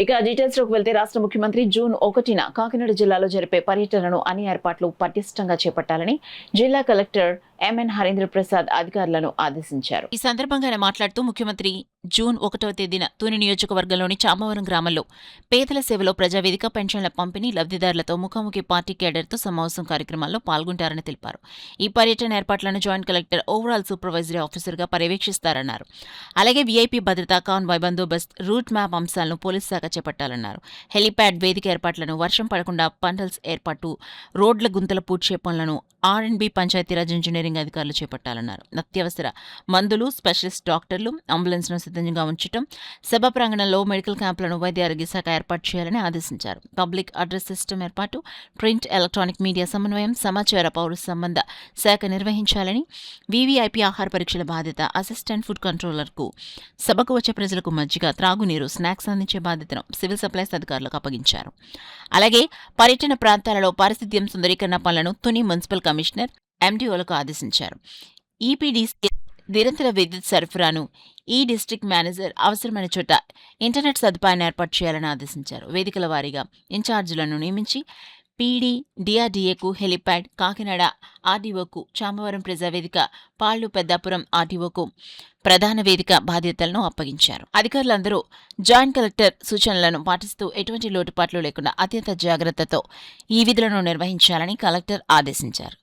ఇక డీటెయిల్స్ లోకి వెళ్తే రాష్ట్ర ముఖ్యమంత్రి జూన్ 1న కాకినాడ జిల్లాలో జరిపే పర్యటనను అన్ని ఏర్పాట్లు పటిష్టంగా చేపట్టాలని జిల్లా కలెక్టర్ ఎంఎన్ హరీంద్ర ప్రసాద్ అధికారులను ఆదేశించారు. ఈ సందర్భంగా ఆయన మాట్లాడుతూ ముఖ్యమంత్రి జూన్ 1వ తేదీన తుని నియోజకవర్గంలోని చామవరం గ్రామంలో పేదల సేవలో ప్రజావేదిక పెన్షన్ల పంపిణీ లబ్ధిదారులతో ముఖాముఖి పార్టీ కేడర్తో సమావేశం కార్యక్రమాల్లో పాల్గొంటారని తెలిపారు. ఈ పర్యటన ఏర్పాట్లను జాయింట్ కలెక్టర్ ఓవరాల్ సూపర్వైజరీ ఆఫీసర్గా పర్యవేక్షిస్తారన్నారు. అలాగే వీఐపీ భద్రతా కాన్వాయ్ బందోబస్త్ రూట్ మ్యాప్ అంశాలను పోలీసు శాఖ చేపట్టాలన్నారు. హెలిప్యాడ్ వేదిక ఏర్పాట్లను, వర్షం పడకుండా పంటల్స్ ఏర్పాటు, రోడ్ల గుంతల పూడ్చే పనులను ఆర్ఎండ్బి పంచాయతీరాజ్ ఇంజనీరింగ్ అధికారులు చేపట్టాలన్నారు. అత్యవసర మందులు, స్పెషలిస్ట్ డాక్టర్లు, అంబులెన్స్ను సిద్ధంగా ఉంచడం, సభ ప్రాంగణంలో మెడికల్ క్యాంపులను వైద్య ఆరోగ్య శాఖ ఏర్పాటు చేయాలని ఆదేశించారు. పబ్లిక్ అడ్రస్ సిస్టమ్ ఏర్పాటు, ప్రింట్, ఎలక్ట్రానిక్ మీడియా సమన్వయం, సమాచార పౌర సంబంధ శాఖ నిర్వహించాలని, వీవీఐపీ ఆహార పరీక్షల బాధ్యత అసిస్టెంట్ ఫుడ్ కంట్రోలర్కు, సభకు వచ్చే ప్రజలకు మజ్జిగ, త్రాగునీరు, స్నాక్స్ అందించే బాధ్యతను సివిల్ సప్లైస్ అధికారులకు అప్పగించారు. అలాగే పర్యటన ప్రాంతాలలో పారిశుద్ధ్యం సుందరీకరణ పనులను తుని మున్సిపల్ కమిషనర్ ఎండీఓలకు ఆదేశించారు. ఈపీడీసీ నిరంతర విద్యుత్ సరఫరాను ఈ డిస్ట్రిక్ట్ మేనేజర్ అవసరమైన చోట ఇంటర్నెట్ సదుపాయాన్ని ఏర్పాటు చేయాలని ఆదేశించారు. వేదికల వారీగా ఇన్ఛార్జీలను నియమించి పీడీ, డిఆర్డీఏకు హెలిప్యాడ్, కాకినాడ ఆర్డీఓకు చామవరం ప్రజావేదిక, పాళ్లు పెద్దాపురం ఆర్డీఓకు ప్రధాన వేదిక బాధ్యతలను అప్పగించారు. అధికారులందరూ జాయింట్ కలెక్టర్ సూచనలను పాటిస్తూ ఎటువంటి లోటుపాట్లు లేకుండా అత్యంత జాగ్రత్తతో ఈ విధులను నిర్వహించాలని కలెక్టర్ ఆదేశించారు.